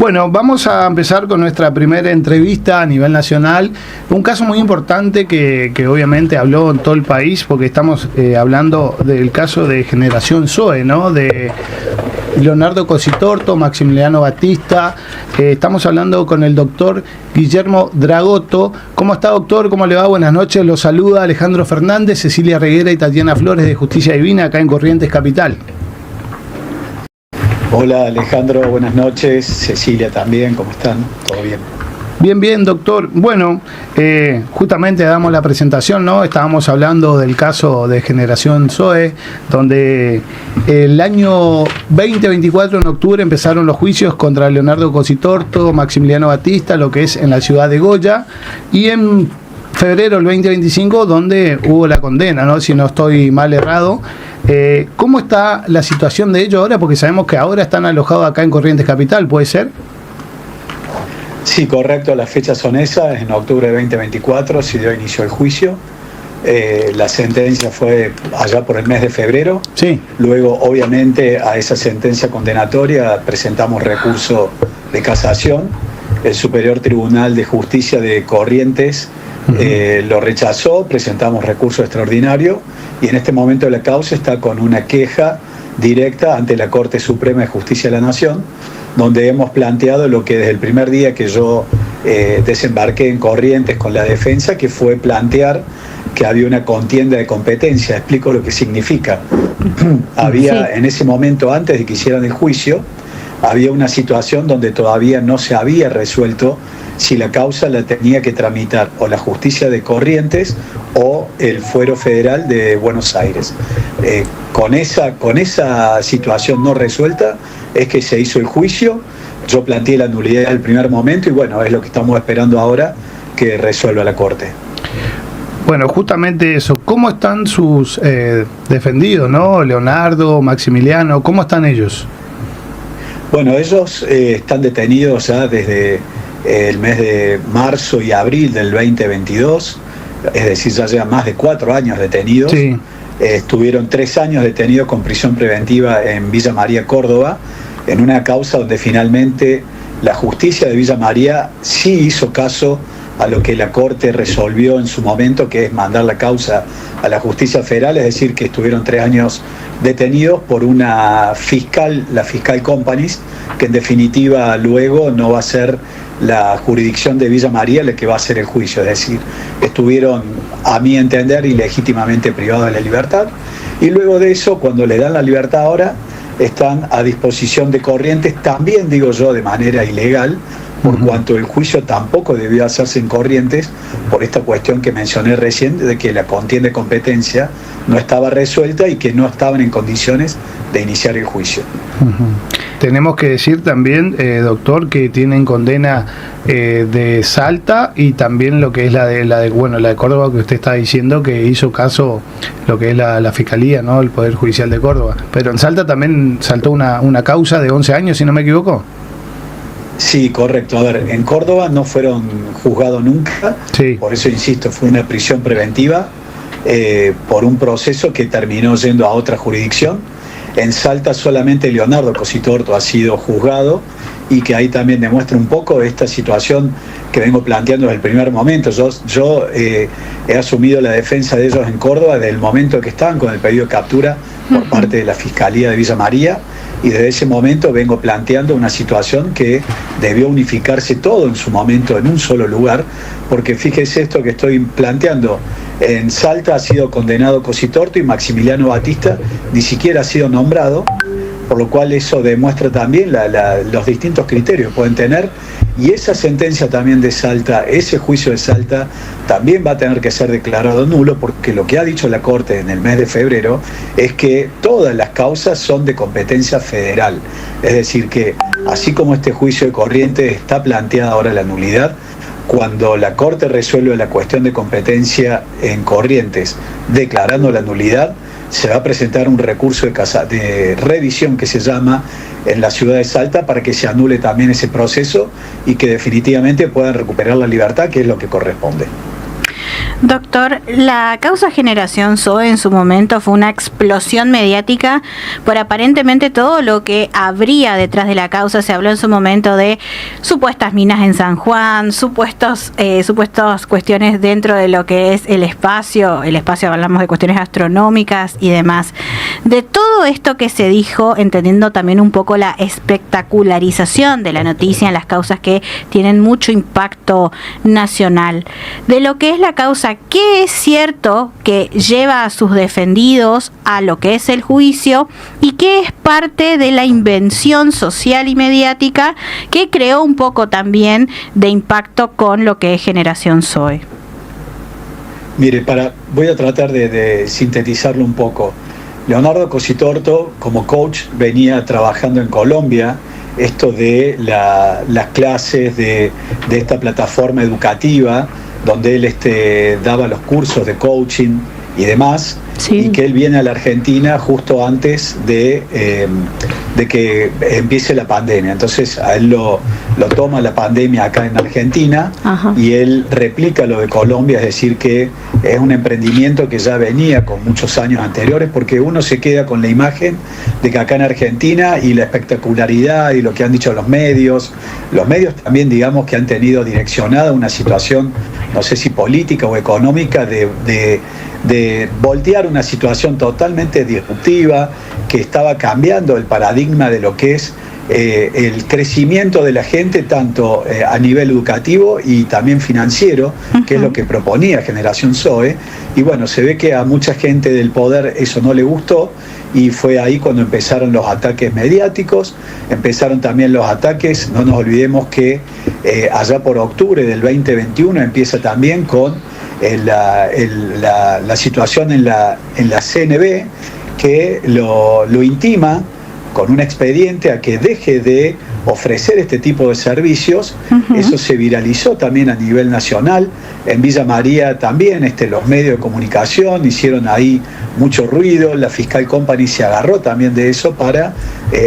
Bueno, vamos a empezar con nuestra primera entrevista a nivel nacional. Un caso muy importante que obviamente habló en todo el país, porque estamos hablando del caso de Generación Zoe, ¿no? De Leonardo Cositorto, Maximiliano Batista. Estamos hablando con el doctor Guillermo Dragotto. ¿Cómo está, doctor? ¿Cómo le va? Buenas noches. Los saluda Alejandro Fernández, Cecilia Reguera y Tatiana Flores de Justicia Divina, acá en Corrientes Capital. Hola Alejandro, buenas noches. Cecilia también, ¿cómo están? ¿Todo bien? Bien, doctor. Bueno, justamente damos la presentación, ¿no? Estábamos hablando del caso de Generación Zoe, donde el año 2024, en octubre, empezaron los juicios contra Leonardo Cositorto, Maximiliano Batista, lo que es en la ciudad de Goya, y en febrero del 2025, donde hubo la condena, ¿no? Si no estoy mal errado. ¿Cómo está la situación de ellos ahora? Porque sabemos que ahora están alojados acá en Corrientes Capital, ¿puede ser? Sí, correcto, las fechas son esas. En octubre de 2024 se dio inicio el juicio. La sentencia fue allá por el mes de febrero. Sí. Luego, obviamente, a esa sentencia condenatoria presentamos recurso de casación. El Superior Tribunal de Justicia de Corrientes lo rechazó, presentamos recurso extraordinario y en este momento la causa está con una queja directa ante la Corte Suprema de Justicia de la Nación, donde hemos planteado lo que desde el primer día que yo desembarqué en Corrientes con la defensa, que fue plantear que había una contienda de competencia. Explico lo que significa. Había en ese momento, antes de que hicieran el juicio, había una situación donde todavía no se había resuelto si la causa la tenía que tramitar o la justicia de Corrientes o el fuero federal de Buenos Aires. Con esa situación no resuelta es que se hizo el juicio. Yo planteé la nulidad del primer momento y bueno, es lo que estamos esperando ahora que resuelva la Corte. Bueno, justamente eso. ¿Cómo están sus defendidos, no? Leonardo, Maximiliano, ¿cómo están ellos? Bueno, ellos están detenidos ya desde el mes de marzo y abril del 2022, es decir, ya llevan más de 4 años detenidos. Sí. Estuvieron 3 años detenidos con prisión preventiva en Villa María, Córdoba, en una causa donde finalmente la justicia de Villa María sí hizo caso a lo que la Corte resolvió en su momento, que es mandar la causa a la justicia federal, es decir, que estuvieron 3 años detenidos por una fiscal, la fiscal Companies, que en definitiva luego no va a ser la jurisdicción de Villa María la que va a hacer el juicio, es decir, estuvieron, a mi entender, ilegítimamente privados de la libertad, y luego de eso, cuando le dan la libertad ahora, están a disposición de Corrientes, también digo yo de manera ilegal, por cuanto el juicio tampoco debió hacerse en Corrientes, por esta cuestión que mencioné recién, de que la contienda de competencia no estaba resuelta y que no estaban en condiciones de iniciar el juicio. Tenemos que decir también, doctor, que tienen condena de Salta y también lo que es la de Córdoba, que usted está diciendo que hizo caso lo que es la Fiscalía, ¿no? El Poder Judicial de Córdoba. Pero en Salta también saltó una causa de 11 años, si no me equivoco. Sí, correcto. A ver, en Córdoba no fueron juzgados nunca, sí. Por eso insisto, fue una prisión preventiva por un proceso que terminó yendo a otra jurisdicción. En Salta solamente Leonardo Cositorto ha sido juzgado y que ahí también demuestra un poco esta situación que vengo planteando desde el primer momento. Yo he asumido la defensa de ellos en Córdoba desde el momento que estaban con el pedido de captura por parte de la Fiscalía de Villa María, y desde ese momento vengo planteando una situación que debió unificarse todo en su momento en un solo lugar, porque fíjese esto que estoy planteando. En Salta ha sido condenado Cositorto y Maximiliano Batista ni siquiera ha sido nombrado, por lo cual eso demuestra también los distintos criterios que pueden tener, y esa sentencia también de Salta, ese juicio de Salta, también va a tener que ser declarado nulo, porque lo que ha dicho la Corte en el mes de febrero es que todas las causas son de competencia federal, es decir que así como este juicio de Corrientes está planteada ahora la nulidad, cuando la Corte resuelve la cuestión de competencia en Corrientes declarando la nulidad, se va a presentar un recurso de revisión que se llama en la ciudad de Salta para que se anule también ese proceso y que definitivamente puedan recuperar la libertad, que es lo que corresponde. Doctor, la causa Generación Zoe en su momento fue una explosión mediática por aparentemente todo lo que habría detrás de la causa. Se habló en su momento de supuestas minas en San Juan, supuestas cuestiones dentro de lo que es el espacio hablamos de cuestiones astronómicas y demás. De todo esto que se dijo, entendiendo también un poco la espectacularización de la noticia en las causas que tienen mucho impacto nacional, de lo que es la causa, ¿qué es cierto que lleva a sus defendidos a lo que es el juicio y qué es parte de la invención social y mediática que creó un poco también de impacto con lo que es Generación Zoe? Mire, voy a tratar de sintetizarlo un poco. Leonardo Cositorto, como coach, venía trabajando en Colombia esto de las clases de esta plataforma educativa donde él daba los cursos de coaching y demás, sí. Y que él viene a la Argentina justo antes de que empiece la pandemia. Entonces a él lo toma la pandemia acá en Argentina. Ajá. Y él replica lo de Colombia, es decir, que es un emprendimiento que ya venía con muchos años anteriores, porque uno se queda con la imagen de que acá en Argentina y la espectacularidad y lo que han dicho los medios también, digamos, que han tenido direccionada una situación, no sé si política o económica, de voltear una situación totalmente disruptiva que estaba cambiando el paradigma de lo que es el crecimiento de la gente, tanto a nivel educativo y también financiero, que es lo que proponía Generación Zoe. Y bueno, se ve que a mucha gente del poder eso no le gustó, y fue ahí cuando empezaron los ataques mediáticos, empezaron también los ataques, no nos olvidemos que allá por octubre del 2021 empieza también con la situación en la CNB, que lo intima con un expediente a que deje de ofrecer este tipo de servicios. Uh-huh. Eso se viralizó también a nivel nacional. En Villa María también los medios de comunicación hicieron ahí mucho ruido. La Fiscal Company se agarró también de eso para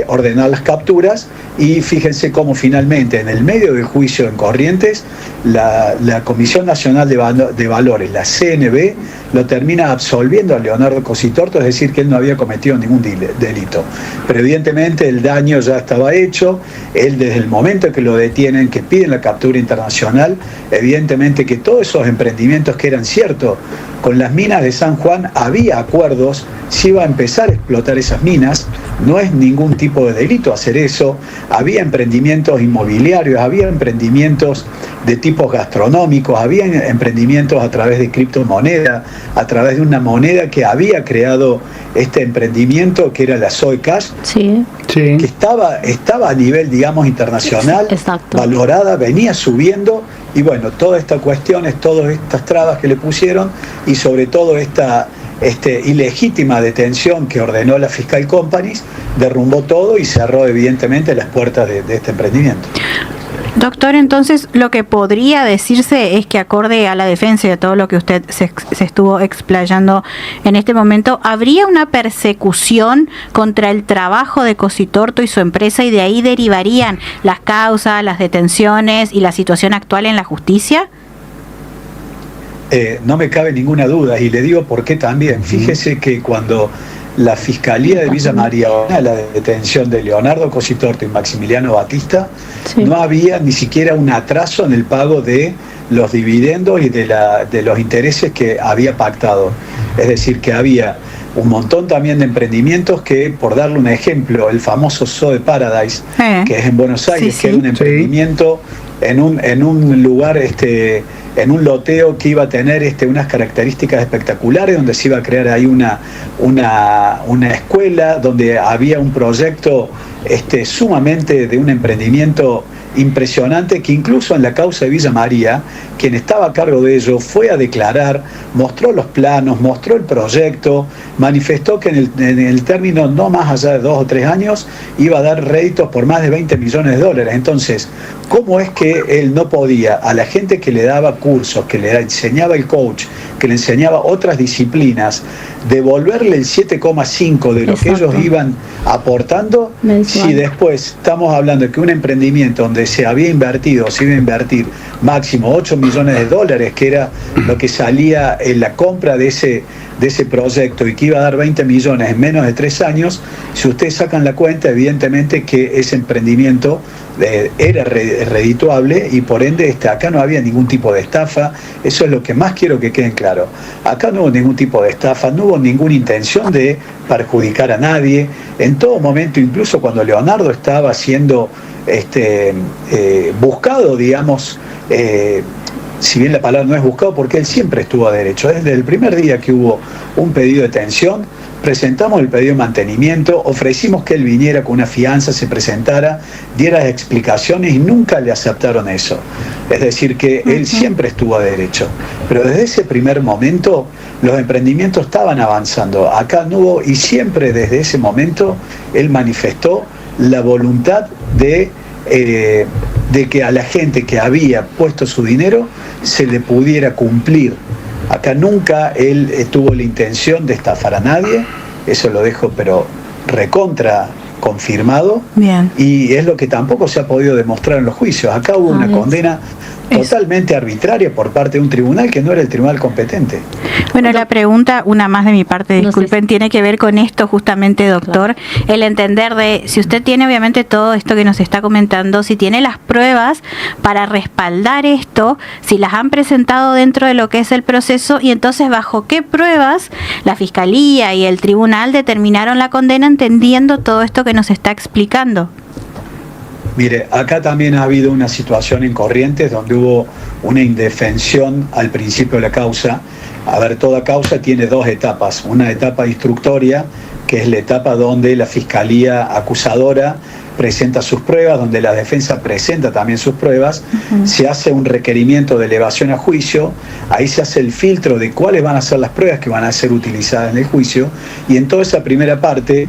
ordenar las capturas, y fíjense cómo finalmente en el medio del juicio en Corrientes la Comisión Nacional de Valores, la CNB, lo termina absolviendo a Leonardo Cositorto, es decir, que él no había cometido ningún delito. Pero evidentemente el daño ya estaba hecho. Él, desde el momento que lo detienen, que piden la captura internacional, evidentemente que todos esos emprendimientos que eran ciertos, con las minas de San Juan había acuerdos, se iba a empezar a explotar esas minas, no es ningún tipo de delito hacer eso. Había emprendimientos inmobiliarios, había emprendimientos de tipos gastronómicos, había emprendimientos a través de criptomoneda, a través de una moneda que había creado este emprendimiento, que era la Zoe Cash, sí. Que estaba a nivel, digamos, internacional, exacto, valorada, venía subiendo. Y bueno, todas estas cuestiones, todas estas trabas que le pusieron, y sobre todo esta ilegítima detención que ordenó la Fiscal Company, derrumbó todo y cerró evidentemente las puertas de este emprendimiento. Doctor, entonces lo que podría decirse es que, acorde a la defensa y a todo lo que usted se estuvo explayando en este momento, ¿habría una persecución contra el trabajo de Cositorto y su empresa, y de ahí derivarían las causas, las detenciones y la situación actual en la justicia? No me cabe ninguna duda, y le digo por qué también. Fíjese que cuando la Fiscalía de Villa María ordenó la detención de Leonardo Cositorto y Maximiliano Batista, sí, no había ni siquiera un atraso en el pago de los dividendos y de los intereses que había pactado. Es decir, que había un montón también de emprendimientos que, por darle un ejemplo, el famoso Zoe Paradise, que es en Buenos Aires, sí, que era un emprendimiento en un lugar, en un loteo que iba a tener unas características espectaculares, donde se iba a crear ahí una escuela, donde había un proyecto sumamente de un emprendimiento impresionante, que incluso en la causa de Villa María, quien estaba a cargo de ello fue a declarar, mostró los planos, mostró el proyecto, manifestó que en el término no más allá de 2 o 3 años iba a dar réditos por más de $20 millones. Entonces, ¿cómo es que él no podía, a la gente que le daba cursos, que le enseñaba el coach, que le enseñaba otras disciplinas, devolverle el 7,5 de lo que ellos iban aportando, si después estamos hablando de que un emprendimiento donde se iba a invertir máximo 8 millones de dólares, que era lo que salía en la compra de ese proyecto, y que iba a dar 20 millones en menos de 3 años, si ustedes sacan la cuenta, evidentemente que ese emprendimiento era redituable, y por ende acá no había ningún tipo de estafa. Eso es lo que más quiero que queden claro. Acá no hubo ningún tipo de estafa, no hubo ninguna intención de perjudicar a nadie. En todo momento, incluso cuando Leonardo estaba siendo buscado, digamos, si bien la palabra no es buscado, porque él siempre estuvo a derecho. Desde el primer día que hubo un pedido de detención, presentamos el pedido de mantenimiento, ofrecimos que él viniera con una fianza, se presentara, diera explicaciones, y nunca le aceptaron eso. Es decir, que él siempre estuvo a derecho. Pero desde ese primer momento los emprendimientos estaban avanzando. Acá no hubo, y siempre desde ese momento él manifestó la voluntad de que a la gente que había puesto su dinero se le pudiera cumplir. Acá nunca él tuvo la intención de estafar a nadie, eso lo dejo pero recontra confirmado. Bien. Y es lo que tampoco se ha podido demostrar en los juicios. Acá hubo una condena totalmente arbitraria por parte de un tribunal que no era el tribunal competente. Bueno, la pregunta, una más de mi parte, disculpen, tiene que ver con esto justamente, doctor, el entender de si usted tiene obviamente todo esto que nos está comentando, si tiene las pruebas para respaldar esto, si las han presentado dentro de lo que es el proceso, y entonces bajo qué pruebas la Fiscalía y el tribunal determinaron la condena, entendiendo todo esto que nos está explicando. Mire, acá también ha habido una situación en Corrientes donde hubo una indefensión al principio de la causa. A ver, toda causa tiene dos etapas. Una etapa instructoria, que es la etapa donde la Fiscalía acusadora presenta sus pruebas, donde la defensa presenta también sus pruebas, se hace un requerimiento de elevación a juicio, ahí se hace el filtro de cuáles van a ser las pruebas que van a ser utilizadas en el juicio, y en toda esa primera parte,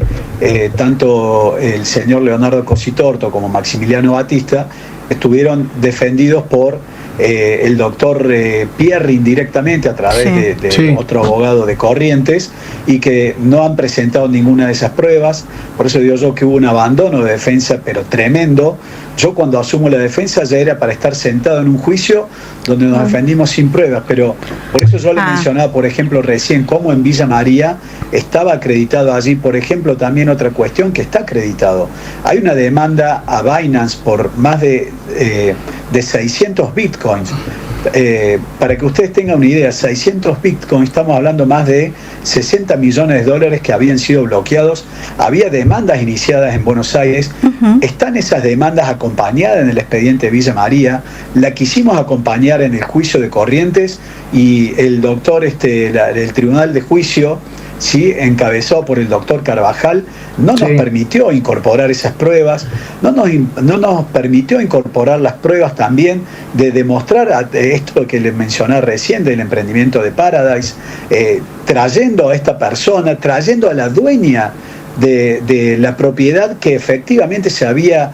tanto el señor Leonardo Cositorto como Maximiliano Batista estuvieron defendidos por el doctor Pierri indirectamente a través de otro abogado de Corrientes, y que no han presentado ninguna de esas pruebas. Por eso digo yo que hubo un abandono de defensa pero tremendo. Yo cuando asumo la defensa ya era para estar sentado en un juicio donde nos defendimos sin pruebas, pero por eso yo le mencionaba, por ejemplo, recién cómo en Villa María estaba acreditado allí. Por ejemplo, también otra cuestión que está acreditado. Hay una demanda a Binance por más de 600 bitcoins. Para que ustedes tengan una idea, 600 bitcoins, estamos hablando más de 60 millones de dólares que habían sido bloqueados. Había demandas iniciadas en Buenos Aires. Están esas demandas acompañadas en el expediente de Villa María. La quisimos acompañar en el juicio de Corrientes, y el doctor, el tribunal de juicio, encabezado por el doctor Carvajal, no nos permitió incorporar esas pruebas, no nos permitió incorporar las pruebas también de demostrar esto que les mencioné recién del emprendimiento de Paradise, trayendo a esta persona, trayendo a la dueña de la propiedad que efectivamente se había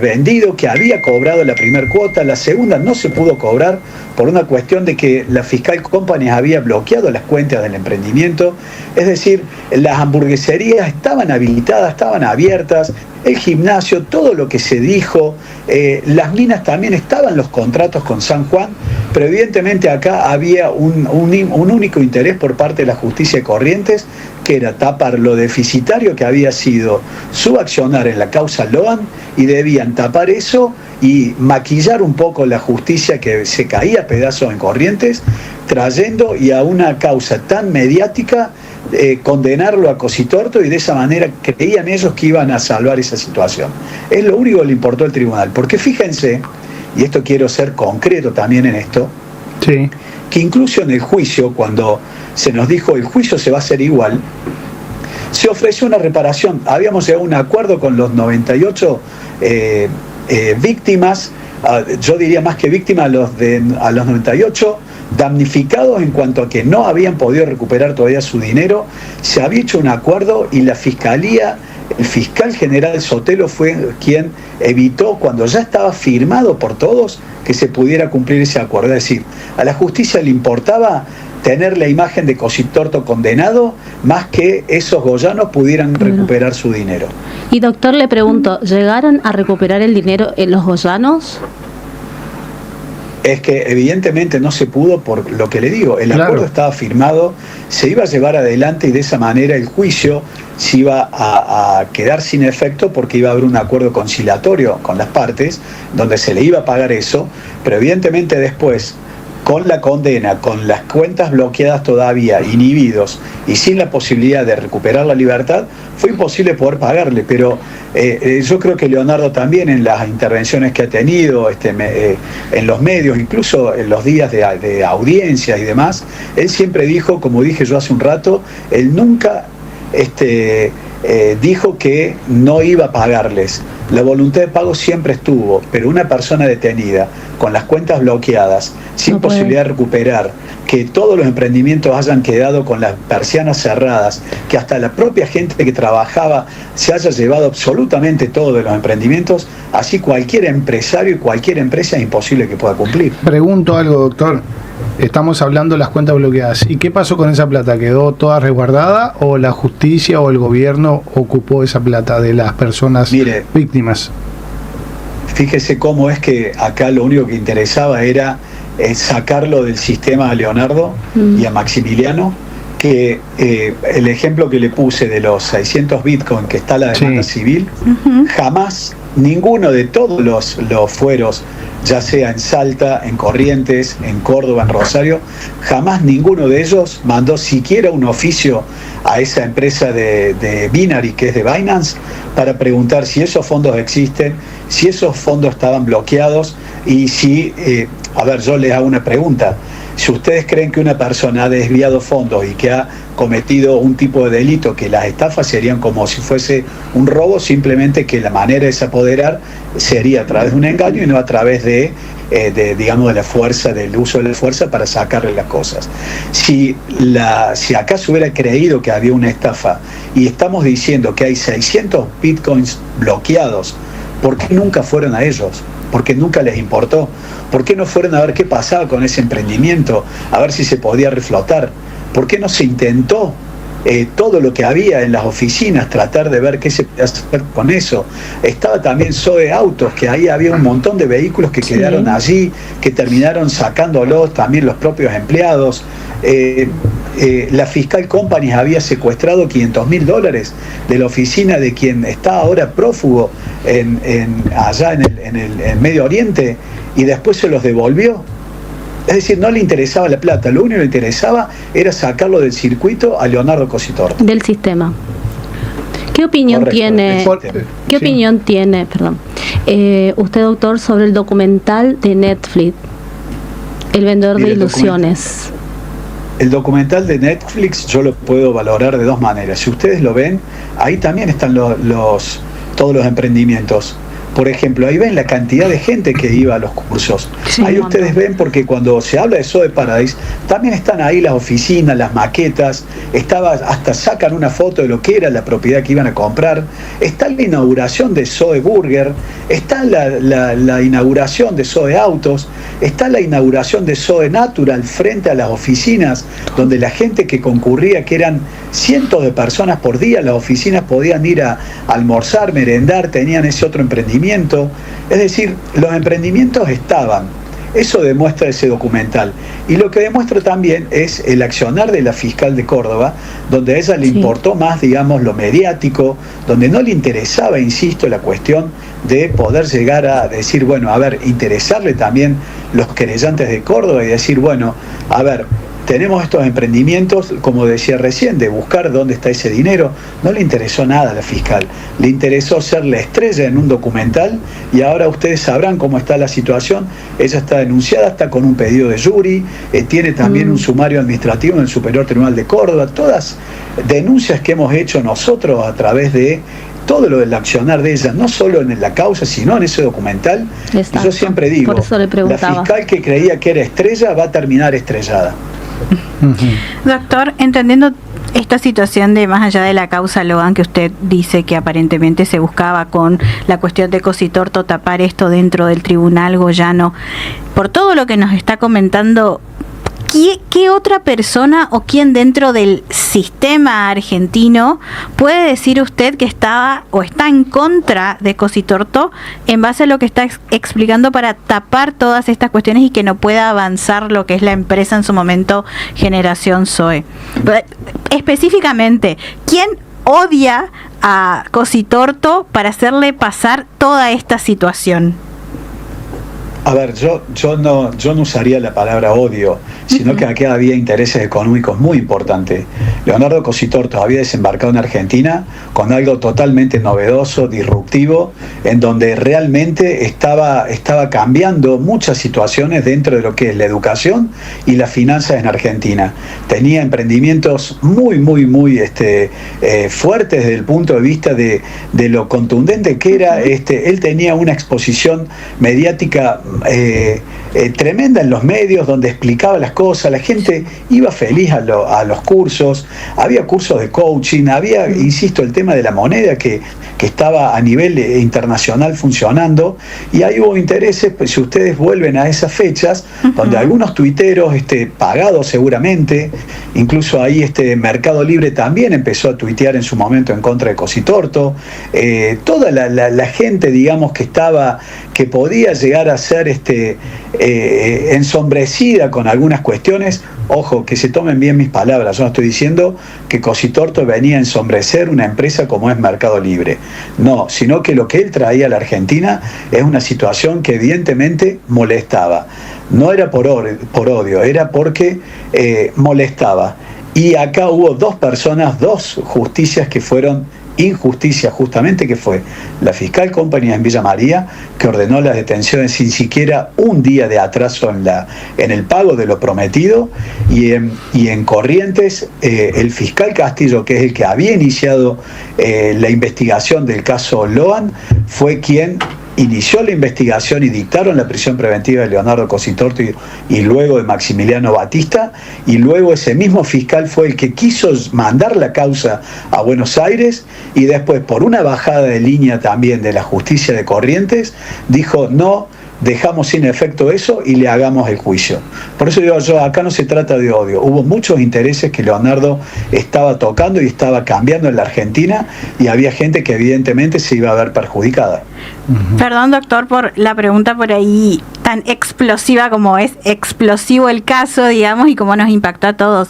vendido, que había cobrado la primera cuota. La segunda no se pudo cobrar por una cuestión de que la Fiscal Company había bloqueado las cuentas del emprendimiento. Es decir, las hamburgueserías estaban habilitadas, estaban abiertas, el gimnasio, todo lo que se dijo, las minas también estaban los contratos con San Juan, pero evidentemente acá había un único interés por parte de la justicia de Corrientes, que era tapar lo deficitario que había sido su accionar en la causa Loan, y debían tapar eso y maquillar un poco la justicia que se caía a pedazos en Corrientes, trayendo y a una causa tan mediática condenarlo a Cositorto, y de esa manera creían ellos que iban a salvar esa situación. Es lo único que le importó al tribunal, porque fíjense, y esto quiero ser concreto también en esto, que incluso en el juicio, cuando se nos dijo el juicio se va a hacer igual, se ofreció una reparación. Habíamos llegado a un acuerdo con los 98 víctimas, yo diría más que víctimas, a los 98 damnificados en cuanto a que no habían podido recuperar todavía su dinero. Se había hecho un acuerdo y la Fiscalía el fiscal general Sotelo fue quien evitó, cuando ya estaba firmado por todos, que se pudiera cumplir ese acuerdo. Es decir, a la justicia le importaba tener la imagen de Cositorto condenado más que esos goyanos pudieran recuperar su dinero. Y doctor, le pregunto, ¿llegaron a recuperar el dinero en los goyanos? Es que evidentemente no se pudo por lo que le digo, el acuerdo estaba firmado, se iba a llevar adelante y de esa manera el juicio se iba a quedar sin efecto porque iba a haber un acuerdo conciliatorio con las partes donde se le iba a pagar eso, pero evidentemente después, con la condena, con las cuentas bloqueadas todavía, inhibidos y sin la posibilidad de recuperar la libertad, fue imposible poder pagarle. Pero yo creo que Leonardo también en las intervenciones que ha tenido en los medios, incluso en los días de audiencia y demás, él siempre dijo, como dije yo hace un rato, él nunca dijo que no iba a pagarles. La voluntad de pago siempre estuvo, pero una persona detenida, con las cuentas bloqueadas, sin posibilidad de recuperar, que todos los emprendimientos hayan quedado con las persianas cerradas, que hasta la propia gente que trabajaba se haya llevado absolutamente todo de los emprendimientos, así cualquier empresario y cualquier empresa es imposible que pueda cumplir. Pregunto algo, doctor. Estamos hablando de las cuentas bloqueadas. ¿Y qué pasó con esa plata? ¿Quedó toda resguardada o la justicia o el gobierno ocupó esa plata de las personas víctimas? Fíjese cómo es que acá lo único que interesaba era sacarlo del sistema a Leonardo y a Maximiliano, que el ejemplo que le puse de los 600 bitcoins que está la demanda civil, jamás ninguno de todos los fueros, ya sea en Salta, en Corrientes, en Córdoba, en Rosario, jamás ninguno de ellos mandó siquiera un oficio a esa empresa de Binary, que es de Binance, para preguntar si esos fondos existen, si esos fondos estaban bloqueados y si, a ver, yo les hago una pregunta. Si ustedes creen que una persona ha desviado fondos y que ha cometido un tipo de delito, que las estafas serían como si fuese un robo, simplemente que la manera de desapoderar sería a través de un engaño y no a través de la fuerza, del uso de la fuerza para sacarle las cosas. Si acá se hubiera creído que había una estafa y estamos diciendo que hay 600 bitcoins bloqueados, ¿por qué nunca fueron a ellos? ¿Por qué nunca les importó? ¿Por qué no fueron a ver qué pasaba con ese emprendimiento? A ver si se podía reflotar. ¿Por qué no se intentó todo lo que había en las oficinas, tratar de ver qué se podía hacer con eso? Estaba también Zoe Autos, que ahí había un montón de vehículos que quedaron allí, que terminaron sacándolos también los propios empleados. La Fiscal Company había secuestrado $500.000 de la oficina de quien está ahora prófugo allá en el Medio Oriente, y después se los devolvió. Es decir, no le interesaba la plata, lo único que le interesaba era sacarlo del circuito a Leonardo Cositorto. Del sistema. ¿Qué opinión tiene? ¿Qué opinión tiene, usted, doctor, sobre el documental de Netflix, El vendedor de ilusiones? El documental de Netflix yo lo puedo valorar de dos maneras. Si ustedes lo ven, ahí también están todos los emprendimientos. Por ejemplo, ahí ven la cantidad de gente que iba a los cursos. Sí, ahí ustedes ven, porque cuando se habla de Zoe Paradise, también están ahí las oficinas, las maquetas, hasta sacan una foto de lo que era la propiedad que iban a comprar. Está la inauguración de Zoe Burger, está la inauguración de Zoe Autos, está la inauguración de Zoe Natural frente a las oficinas, donde la gente que concurría, que eran cientos de personas por día, las oficinas podían ir a almorzar, merendar, tenían ese otro emprendimiento. Es decir, los emprendimientos estaban. Eso demuestra ese documental. Y lo que demuestra también es el accionar de la fiscal de Córdoba, donde a ella le importó más, digamos, lo mediático, donde no le interesaba, insisto, la cuestión de poder llegar a decir, bueno, a ver, interesarle también los querellantes de Córdoba y decir, bueno, a ver, tenemos estos emprendimientos, como decía recién, de buscar dónde está ese dinero. No le interesó nada a la fiscal, le interesó ser la estrella en un documental, y ahora ustedes sabrán cómo está la situación. Ella está denunciada, está con un pedido de jury, tiene también un sumario administrativo en el Superior Tribunal de Córdoba, todas denuncias que hemos hecho nosotros a través de todo lo del accionar de ella, no solo en la causa, sino en ese documental. Exacto. Y yo siempre digo, la fiscal que creía que era estrella va a terminar estrellada. Doctor, entendiendo Esta situación de más allá de la causa Logan, que usted dice que aparentemente se buscaba con la cuestión de Cositorto tapar esto dentro del tribunal goyano, por todo lo que nos está comentando, ¿qué otra persona o quién dentro del sistema argentino puede decir usted que estaba o está en contra de Cositorto en base a lo que está explicando para tapar todas estas cuestiones y que no pueda avanzar lo que es la empresa en su momento Generación Zoe? Específicamente, ¿quién odia a Cositorto para hacerle pasar toda esta situación? A ver, yo no usaría la palabra odio, sino que aquí había intereses económicos muy importantes. Leonardo Cositorto había desembarcado en Argentina con algo totalmente novedoso, disruptivo, en donde realmente estaba cambiando muchas situaciones dentro de lo que es la educación y las finanzas en Argentina. Tenía emprendimientos muy fuertes desde el punto de vista de lo contundente que era. Él tenía una exposición mediática tremenda en los medios, donde explicaba las cosas, la gente iba feliz a los cursos, había cursos de coaching, había, insisto, el tema de la moneda que estaba a nivel internacional funcionando, y ahí hubo intereses. Pues si ustedes vuelven a esas fechas, donde algunos tuiteros, pagados seguramente, incluso ahí Mercado Libre también empezó a tuitear en su momento en contra de Cositorto, toda la gente, digamos, que podía llegar a ser ensombrecida con algunas cuestiones. Ojo, que se tomen bien mis palabras, yo no estoy diciendo que Cositorto venía a ensombrecer una empresa como es Mercado Libre, no, sino que lo que él traía a la Argentina es una situación que evidentemente molestaba. No era por odio, era porque molestaba. Y acá hubo dos justicias que fueron injusticia, justamente, que fue la fiscal Company en Villa María, que ordenó las detenciones sin siquiera un día de atraso en el pago de lo prometido, y en Corrientes el fiscal Castillo, que es el que había iniciado la investigación del caso Loan, fue quien inició la investigación y dictaron la prisión preventiva de Leonardo Cositorto y luego de Maximiliano Batista, y luego ese mismo fiscal fue el que quiso mandar la causa a Buenos Aires, y después, por una bajada de línea también de la justicia de Corrientes, dijo: no, dejamos sin efecto eso y le hagamos el juicio. Por eso digo yo, acá no se trata de odio. Hubo muchos intereses que Leonardo estaba tocando y estaba cambiando en la Argentina, y había gente que evidentemente se iba a ver perjudicada. Perdón, doctor, por la pregunta por ahí tan explosiva como es explosivo el caso, digamos, y cómo nos impactó a todos.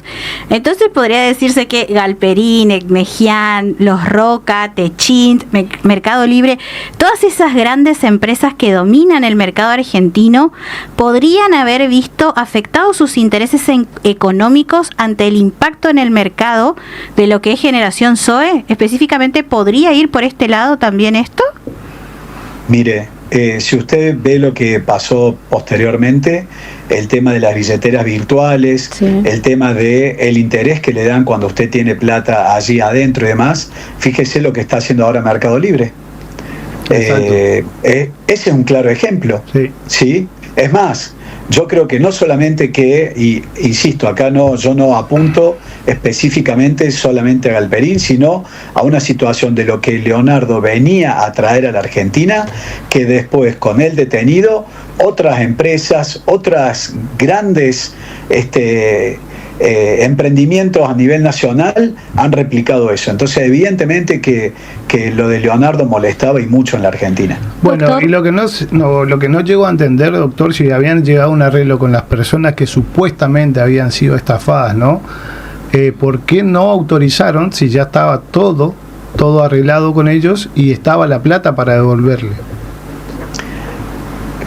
Entonces podría decirse que Galperín, Mejián, Los Roca, Techint, Mercado Libre, todas esas grandes empresas que dominan el mercado argentino podrían haber visto afectados sus intereses económicos ante el impacto en el mercado de lo que es Generación Zoe. Específicamente, ¿podría ir por este lado también esto? Mire, si usted ve lo que pasó posteriormente, el tema de las billeteras virtuales, sí, el tema del interés que le dan cuando usted tiene plata allí adentro y demás, fíjese lo que está haciendo ahora Mercado Libre. Ese es un claro ejemplo. Sí. ¿Sí? Es más, yo creo que no solamente y insisto, acá yo no apunto específicamente solamente a Galperín, sino a una situación de lo que Leonardo venía a traer a la Argentina, que después, con él detenido, otras empresas, otras grandes emprendimientos a nivel nacional han replicado eso. Entonces, evidentemente que lo de Leonardo molestaba, y mucho, en la Argentina. Bueno, doctor, y lo que no llego a entender, doctor, si habían llegado a un arreglo con las personas que supuestamente habían sido estafadas, ¿no? ¿Por qué no autorizaron, si ya estaba todo arreglado con ellos y estaba la plata para devolverle?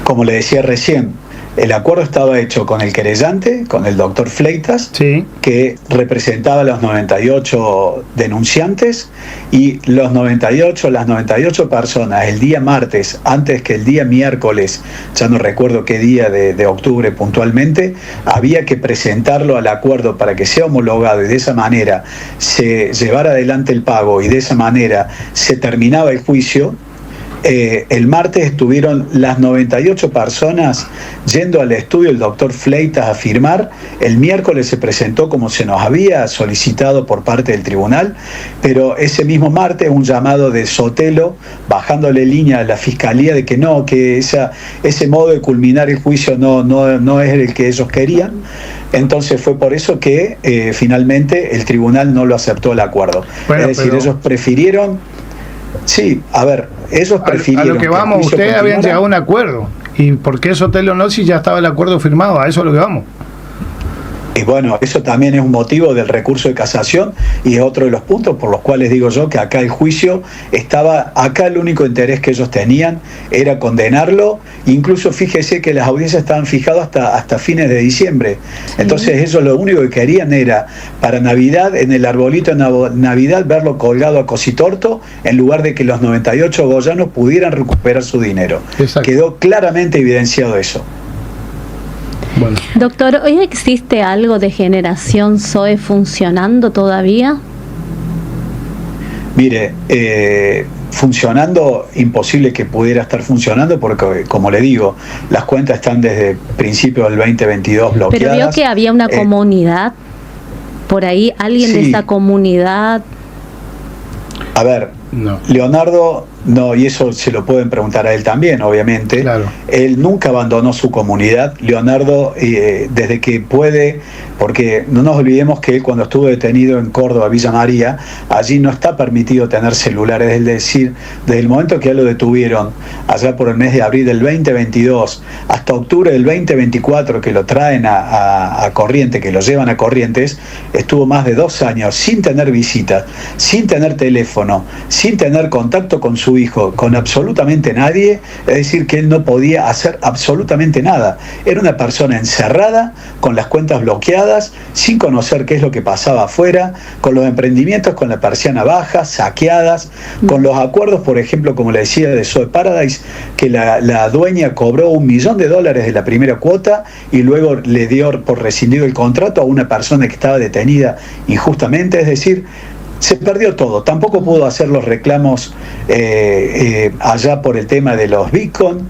Como le decía recién, el acuerdo estaba hecho con el querellante, con el doctor Fleitas, sí, que representaba a los 98 denunciantes, y las 98 personas, el día martes, antes que el día miércoles, ya no recuerdo qué día de octubre puntualmente, había que presentarlo al acuerdo para que sea homologado, y de esa manera se llevara adelante el pago, y de esa manera se terminaba el juicio. el martes estuvieron las 98 personas yendo al estudio del doctor Fleitas a firmar. El miércoles se presentó como se nos había solicitado por parte del tribunal, pero ese mismo martes un llamado de Sotelo bajándole línea a la fiscalía de que no, que ese modo de culminar el juicio no es el que ellos querían. Entonces fue por eso que finalmente el tribunal no lo aceptó el acuerdo. Bueno, es decir, ellos prefirieron... Sí, a ver, ellos prefirieron... A lo que vamos, ustedes habían llegado a un acuerdo. ¿Y por qué Sotelo no, si ya estaba el acuerdo firmado? A eso es lo que vamos. Y bueno, eso también es un motivo del recurso de casación y es otro de los puntos por los cuales digo yo que acá el juicio estaba, acá el único interés que ellos tenían era condenarlo. Incluso fíjese que las audiencias estaban fijadas hasta fines de diciembre. Entonces ellos lo único que querían era para Navidad, en el arbolito de Navidad, verlo colgado a Cositorto en lugar de que los 98 goyanos pudieran recuperar su dinero. Exacto. Quedó claramente evidenciado eso. Bueno. Doctor, ¿hoy existe algo de Generación Zoe funcionando todavía? Mire, funcionando, imposible que pudiera estar funcionando porque, como le digo, las cuentas están desde principios del 2022 bloqueadas. Pero vio que había una comunidad, por ahí, alguien de esa comunidad... A ver, no. Leonardo, no, y eso se lo pueden preguntar a él también, obviamente. Claro. Él nunca abandonó su comunidad. Leonardo, desde que puede, porque no nos olvidemos que él cuando estuvo detenido en Córdoba, Villa María, allí no está permitido tener celulares. Es decir, desde el momento que ya lo detuvieron, allá por el mes de abril del 2022, hasta octubre del 2024, que lo traen a Corrientes, que lo llevan a Corrientes, estuvo más de 2 años sin tener visitas, sin tener teléfono, sin tener contacto con su hijo, con absolutamente nadie. Es decir, que él no podía hacer absolutamente nada. Era una persona encerrada, con las cuentas bloqueadas, sin conocer qué es lo que pasaba afuera, con los emprendimientos con la persiana baja, saqueadas, con los acuerdos, por ejemplo, como le decía, de Zoe Paradise, que la dueña cobró $1 millón de la primera cuota y luego le dio por rescindido el contrato a una persona que estaba detenida injustamente. Es decir, se perdió todo. Tampoco pudo hacer los reclamos allá por el tema de los Bitcoin.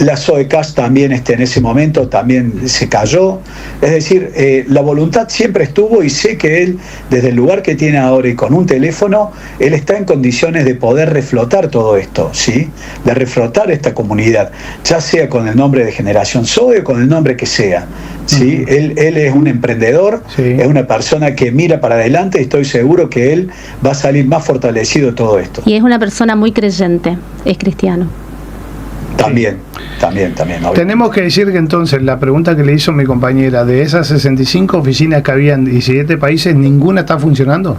La Zoe Cash también en ese momento también se cayó. Es decir, la voluntad siempre estuvo y sé que él, desde el lugar que tiene ahora y con un teléfono, él está en condiciones de poder reflotar todo esto, ¿sí? De reflotar esta comunidad, ya sea con el nombre de Generación Zoe o con el nombre que sea. ¿Sí? Él es un emprendedor, es una persona que mira para adelante y estoy seguro que él va a salir más fortalecido de todo esto. Y es una persona muy creyente, es cristiano. También. Tenemos que decir que entonces la pregunta que le hizo mi compañera, de esas 65 oficinas que había en 17 países, ¿ninguna está funcionando?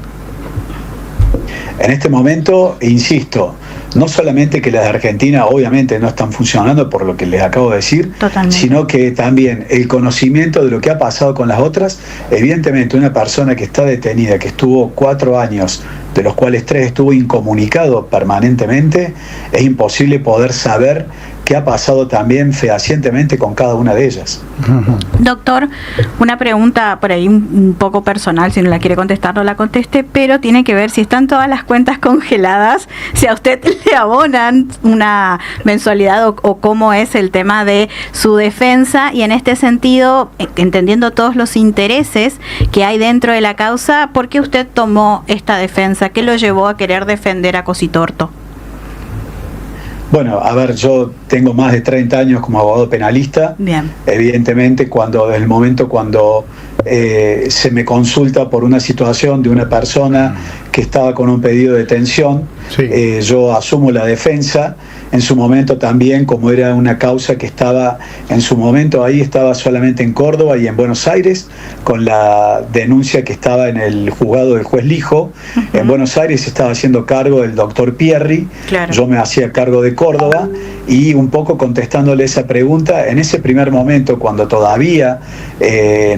En este momento, insisto, no solamente que las de Argentina obviamente no están funcionando por lo que les acabo de decir, sino que también el conocimiento de lo que ha pasado con las otras. Evidentemente una persona que está detenida, que estuvo 4 años, de los cuales 3 estuvo incomunicado permanentemente, es imposible poder saber qué ha pasado también fehacientemente con cada una de ellas. Doctor, una pregunta por ahí un poco personal, si no la quiere contestar no la conteste, pero tiene que ver si están todas las cuentas congeladas, si a usted le abonan una mensualidad o cómo es el tema de su defensa, y en este sentido, entendiendo todos los intereses que hay dentro de la causa, ¿por qué usted tomó esta defensa? ¿Qué lo llevó a querer defender a Cositorto? Bueno, a ver, yo tengo más de 30 años como abogado penalista. Bien. Evidentemente, desde el momento cuando se me consulta por una situación de una persona que estaba con un pedido de detención, yo asumo la defensa. En su momento también, como era una causa que estaba, en su momento ahí estaba solamente en Córdoba y en Buenos Aires, con la denuncia que estaba en el juzgado del juez Lijo. En Buenos Aires se estaba haciendo cargo del doctor Pierri, yo me hacía cargo de Córdoba, y un poco contestándole esa pregunta, en ese primer momento, cuando todavía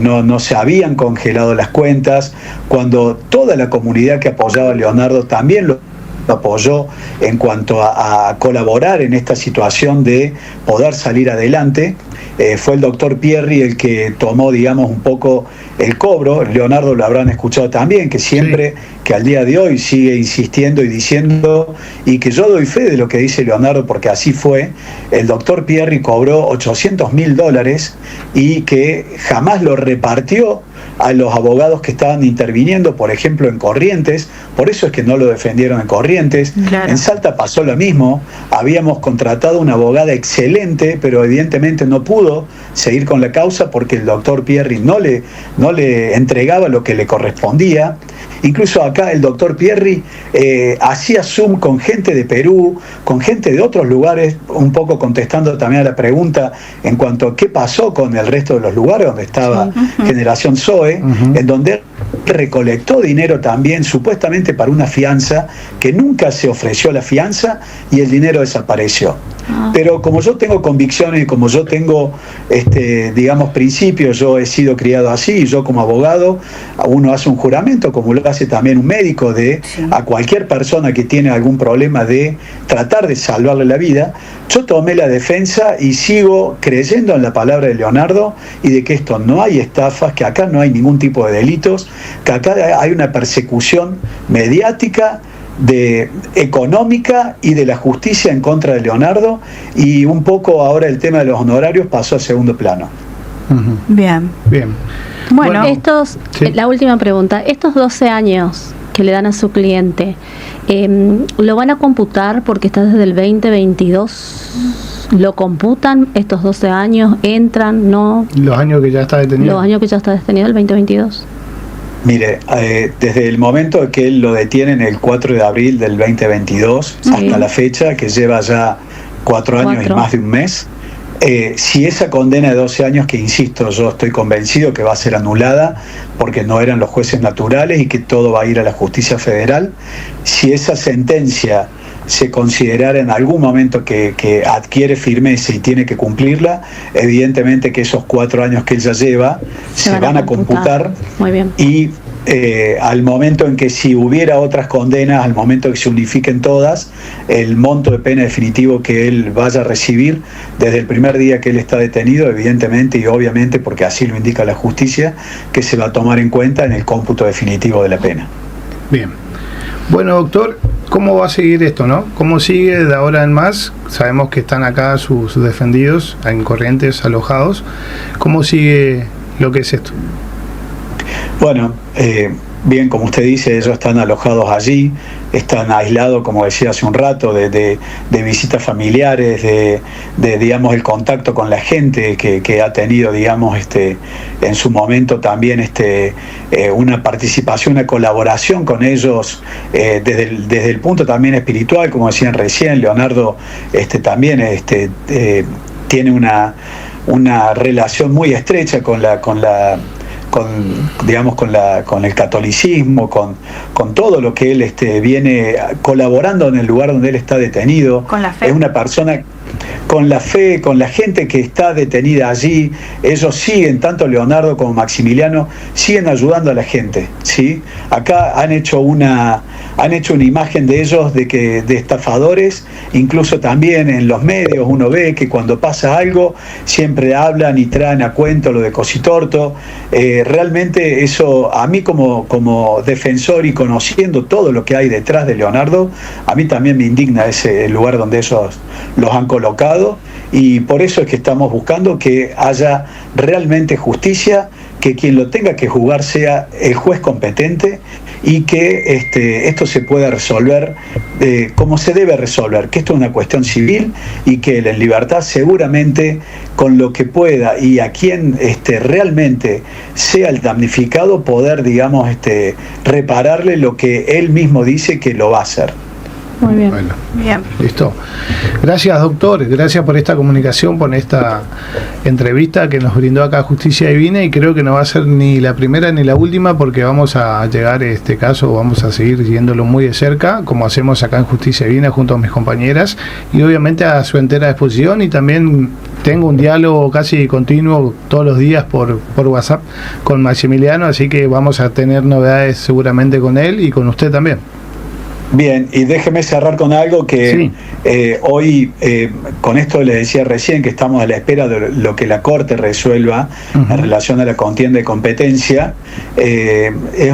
no se habían congelado las cuentas, cuando toda la comunidad que apoyaba a Leonardo también lo apoyó en cuanto a colaborar en esta situación de poder salir adelante, fue el doctor Pierri el que tomó, digamos, un poco el cobro. Leonardo lo habrán escuchado también, que siempre, que al día de hoy sigue insistiendo y diciendo, y que yo doy fe de lo que dice Leonardo, porque así fue. El doctor Pierri cobró $800.000 y que jamás lo repartió a los abogados que estaban interviniendo, por ejemplo, en Corrientes. Por eso es que no lo defendieron en Corrientes. Claro. En Salta pasó lo mismo. Habíamos contratado una abogada excelente, pero evidentemente no pudo seguir con la causa porque el doctor Pierri no le entregaba lo que le correspondía. Incluso acá el doctor Pierri hacía Zoom con gente de Perú, con gente de otros lugares, un poco contestando también a la pregunta en cuanto a qué pasó con el resto de los lugares donde estaba Generación Zoe, en donde recolectó dinero también supuestamente para una fianza que nunca se ofreció la fianza y el dinero desapareció. Pero como yo tengo convicciones y como yo tengo digamos principios, yo he sido criado así, y yo como abogado, uno hace un juramento como lo hace también un médico de a cualquier persona que tiene algún problema de tratar de salvarle la vida. Yo tomé la defensa y sigo creyendo en la palabra de Leonardo y de que esto no hay estafas, que acá no hay ningún tipo de delitos, que acá hay una persecución mediática, económica y de la justicia en contra de Leonardo, y un poco ahora el tema de los honorarios pasó a segundo plano. Bien. Bueno, la última pregunta, estos 12 años que le dan a su cliente, ¿lo van a computar porque está desde el 2022? ¿Lo computan estos 12 años? ¿Entran? ¿No? Los años que ya está detenido. Los años que ya está detenido, el 2022. Mire, desde el momento que él lo detienen el 4 de abril del 2022 hasta la fecha, que lleva ya 4 años y más de un mes, si esa condena de 12 años, que insisto, yo estoy convencido que va a ser anulada porque no eran los jueces naturales y que todo va a ir a la justicia federal, si esa sentencia se considerara en algún momento que adquiere firmeza y tiene que cumplirla, evidentemente que esos 4 años que él ya lleva se van a computar. Muy bien. Y al momento en que si hubiera otras condenas, al momento que se unifiquen todas, el monto de pena definitivo que él vaya a recibir desde el primer día que él está detenido, evidentemente y obviamente, porque así lo indica la justicia, que se va a tomar en cuenta en el cómputo definitivo de la pena. Bien. Bueno, doctor, ¿cómo va a seguir esto, no? ¿Cómo sigue de ahora en más? Sabemos que están acá sus defendidos en Corrientes alojados. ¿Cómo sigue lo que es esto? Bueno, bien, como usted dice, ellos están alojados allí, están aislados, como decía hace un rato, de visitas familiares, de digamos, el contacto con la gente que ha tenido, digamos, en su momento también una participación, una colaboración con ellos desde el punto también espiritual, como decían recién. Leonardo también tiene una relación muy estrecha con el catolicismo, con todo lo que él viene colaborando en el lugar donde él está detenido. Con la fe. Es una persona con la fe, con la gente que está detenida allí. Ellos siguen, tanto Leonardo como Maximiliano, siguen ayudando a la gente, ¿sí? Acá han hecho una imagen de ellos de estafadores. Incluso también en los medios uno ve que cuando pasa algo siempre hablan y traen a cuento lo de Cositorto. Realmente eso, a mí como defensor y conociendo todo lo que hay detrás de Leonardo, a mí también me indigna ese lugar donde ellos los han colocado, y por eso es que estamos buscando que haya realmente justicia, que quien lo tenga que juzgar sea el juez competente, y que esto se pueda resolver como se debe resolver, que esto es una cuestión civil, y que él en libertad seguramente con lo que pueda y a quien realmente sea el damnificado, poder, digamos, repararle lo que él mismo dice que lo va a hacer. Muy bien. Bueno, bien. Listo. Gracias, doctor. Gracias por esta comunicación, por esta entrevista que nos brindó acá Justicia Divina, y creo que no va a ser ni la primera ni la última, porque vamos a llegar a este caso, vamos a seguir siguiéndolo muy de cerca, como hacemos acá en Justicia Divina junto a mis compañeras, y obviamente a su entera disposición. Y también tengo un diálogo casi continuo todos los días por WhatsApp con Maximiliano, así que vamos a tener novedades seguramente con él y con usted también. Bien, y déjeme cerrar con algo que hoy, con esto les decía recién que estamos a la espera de lo que la Corte resuelva en relación a la contienda de competencia. Es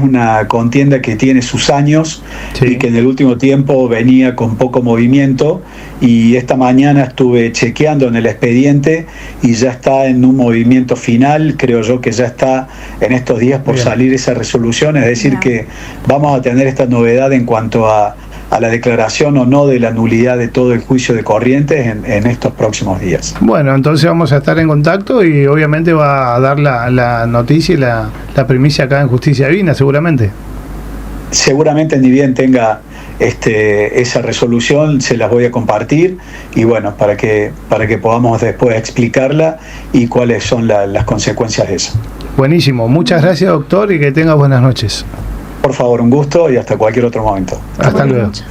una contienda que tiene sus años y que en el último tiempo venía con poco movimiento, y esta mañana estuve chequeando en el expediente y ya está en un movimiento final. Creo yo que ya está en estos días por salir esa resolución, es decir que vamos a tener esta novedad en cuanto a la declaración o no de la nulidad de todo el juicio de Corrientes en estos próximos días. Bueno, entonces vamos a estar en contacto y obviamente va a dar la noticia y la primicia acá en Justicia Divina, seguramente. Seguramente ni bien tenga esa resolución, se las voy a compartir, y bueno, para que podamos después explicarla y cuáles son las consecuencias de eso. Buenísimo, muchas gracias, doctor, y que tenga buenas noches. Por favor, un gusto y hasta cualquier otro momento. Hasta luego. Noches.